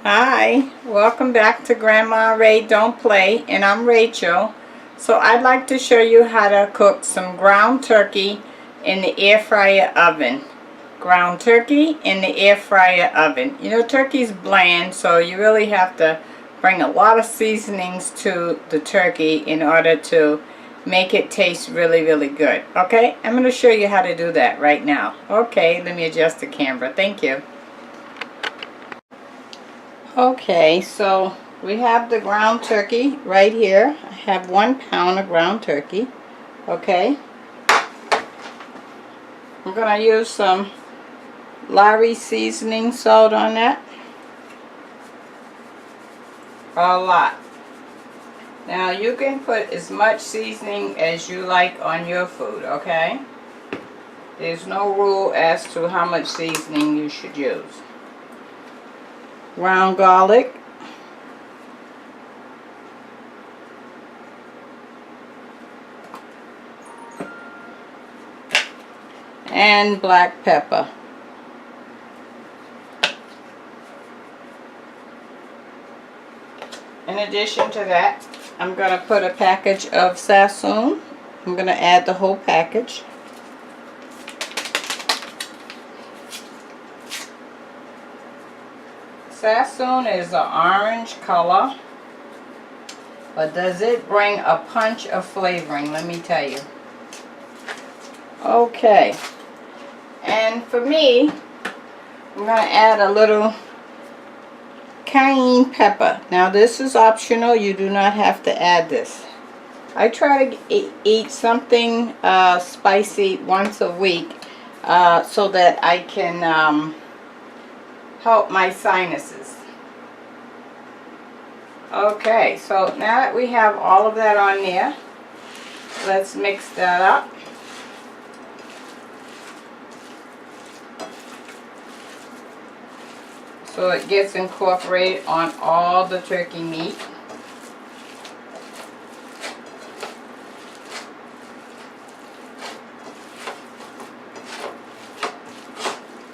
Hi, welcome back to Grandma Ray Don't Play, and I'm Rachel. So I'd like to show you how to cook some ground turkey in the air fryer oven. Ground turkey in the air fryer oven. You know, turkey's bland, so you really have to bring a lot of seasonings to the turkey in order to make it taste really good. Okay, I'm going to show you how to do that right now. Okay, let me adjust the camera. Thank you. Okay, so we have the ground turkey right here. I have 1 pound of ground turkey. Okay, I'm going to use some Lawry seasoning salt on that. A lot. Now you can put as much seasoning as you like on your food, okay? There's no rule as to how much seasoning you should use. Ground garlic. And black pepper. In addition to that, I'm going to put a package of Sassoon. I'm going to add the whole package. Sassoon is an orange color, but does it bring a punch of flavoring, let me tell you. Okay, and for me, I'm going to add a little cayenne pepper. Now this is optional, you do not have to add this. I try to eat something spicy once a week so that I can help my sinuses. Okay, so now that we have all of that on there, let's mix that up. So it gets incorporated on all the turkey meat.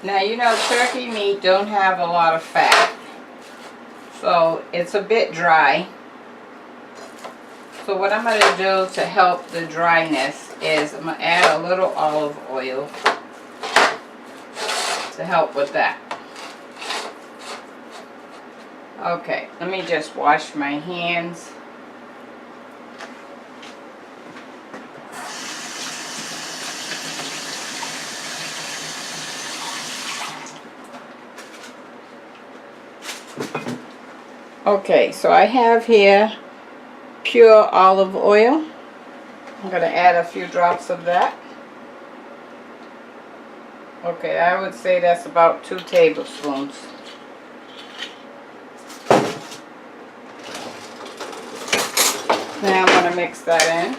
Now you know turkey meat don't have a lot of fat, so it's a bit dry. So what I'm going to do to help the dryness is I'm going to add a little olive oil to help with that. Okay, let me just wash my hands. Okay, so I have here pure olive oil. I'm going to add a few drops of that. Okay, I would say that's about 2 tablespoons. Now I'm going to mix that in.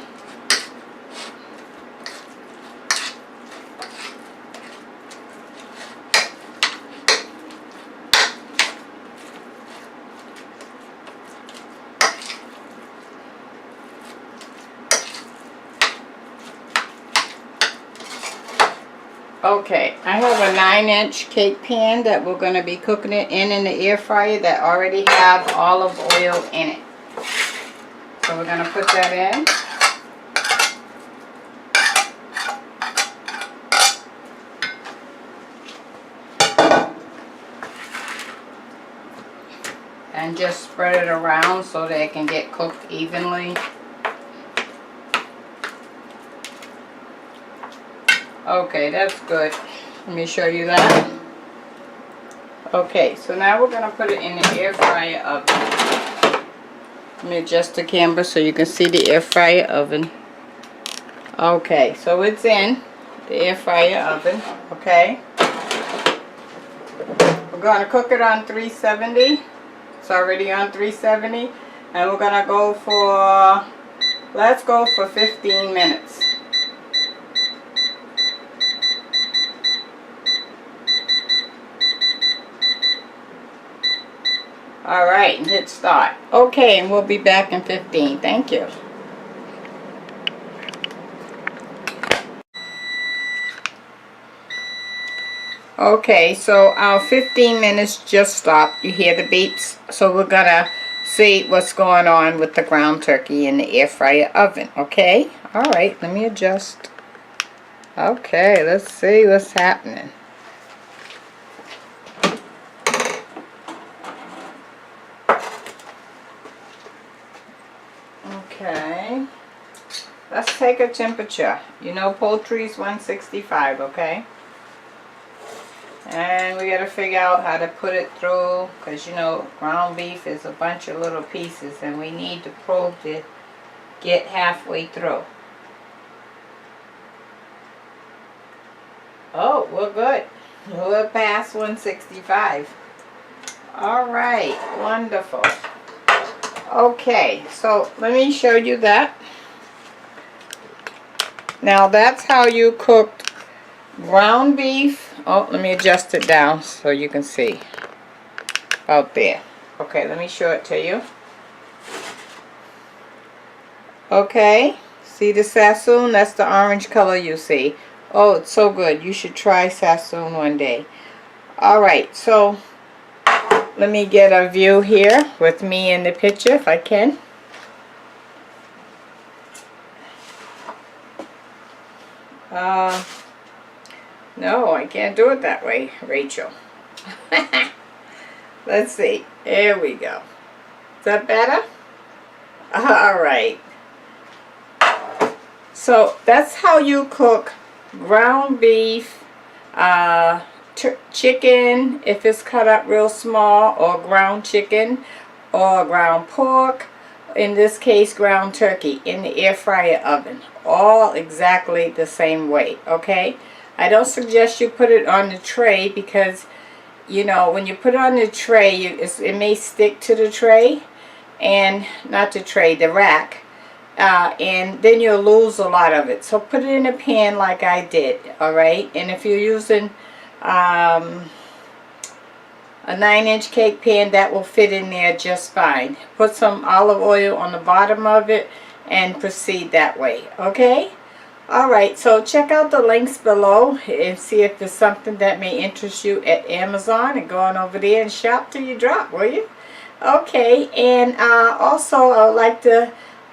Okay, I have a 9-inch cake pan that we're going to be cooking it in the air fryer that already have olive oil in it. So we're going to put that in. And just spread it around so that it can get cooked evenly. Okay, that's good. Let me show you that. Okay, so now we're going to put it in the air fryer oven. Let me adjust the camera so you can see the air fryer oven. Okay, so it's in the air fryer oven. Okay. We're going to cook it on 370. It's already on 370. And we're going to go for, let's go for 15 minutes. Alright, and hit start. Okay, and we'll be back in 15. Thank you. Okay, so our 15 minutes just stopped. You hear the beeps? So we're gonna see what's going on with the ground turkey in the air fryer oven, okay? Alright, let me adjust. Okay, let's see what's happening. Okay, let's take a temperature. You know poultry's 165, okay? And we gotta figure out how to put it through, because you know ground beef is a bunch of little pieces and we need the probe to get halfway through. Oh, we're good. We're past 165. Alright, wonderful. Okay, so let me show you that. Now that's how you cooked ground beef. Oh, let me adjust it down so you can see. Out there. Okay, let me show it to you. Okay, see the Sassoon? That's the orange color you see. Oh, it's so good. You should try Sassoon one day. Alright, so let me get a view here with me in the picture if I can. No, I can't do it that way, Rachel. Let's see. There we go. Is that better? Alright. So that's how you cook ground beef, chicken if it's cut up real small, or ground chicken, or ground pork, in this case ground turkey, in the air fryer oven. All exactly the same way, okay? I don't suggest you put it on the tray because, you know, when you put it on the tray, it may stick to the tray, and not the tray, the rack, and then you'll lose a lot of it. So put it in a pan like I did, alright? And if you're using a 9-inch cake pan, that will fit in there just fine. Put some olive oil on the bottom of it and proceed that way, okay? Alright, so check out the links below and see if there's something that may interest you at Amazon, and go on over there and shop till you drop, will you? Okay, and also I would like to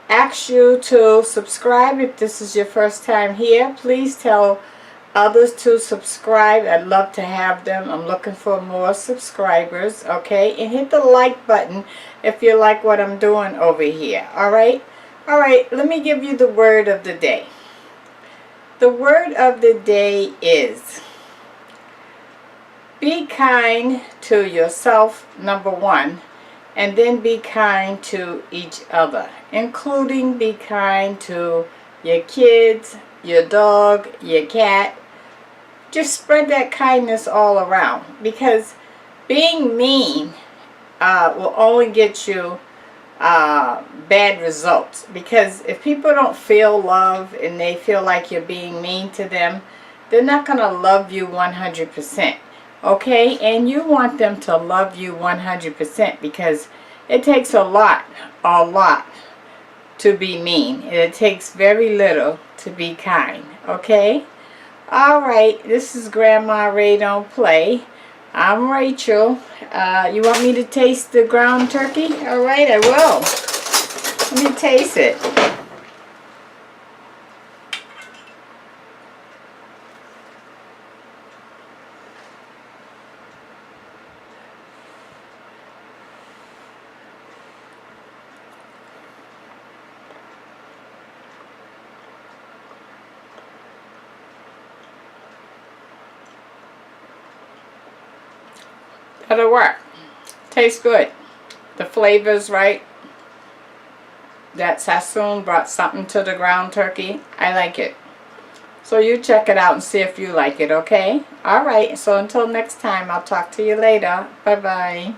ask you to subscribe if this is your first time here. Please tell others to subscribe. I'd love to have them. I'm looking for more subscribers, okay? And hit the like button if you like what I'm doing over here, alright? Alright, let me give you the word of the day. The word of the day is be kind to yourself, number one, and then be kind to each other, including be kind to your kids, your dog, your cat. Just spread that kindness all around, because being mean will only get you bad results. Because if people don't feel love and they feel like you're being mean to them, they're not going to love you 100%. Okay? And you want them to love you 100%, because it takes a lot to be mean. And it takes very little to be kind. Okay? Alright, this is Grandma Ray Don't Play. I'm Rachel. You want me to taste the ground turkey? Alright, I will. Let me taste it. That'll work. Tastes good. The flavor's right. That Sassoon brought something to the ground turkey. I like it. So you check it out and see if you like it, okay? Alright, so until next time, I'll talk to you later. Bye-bye.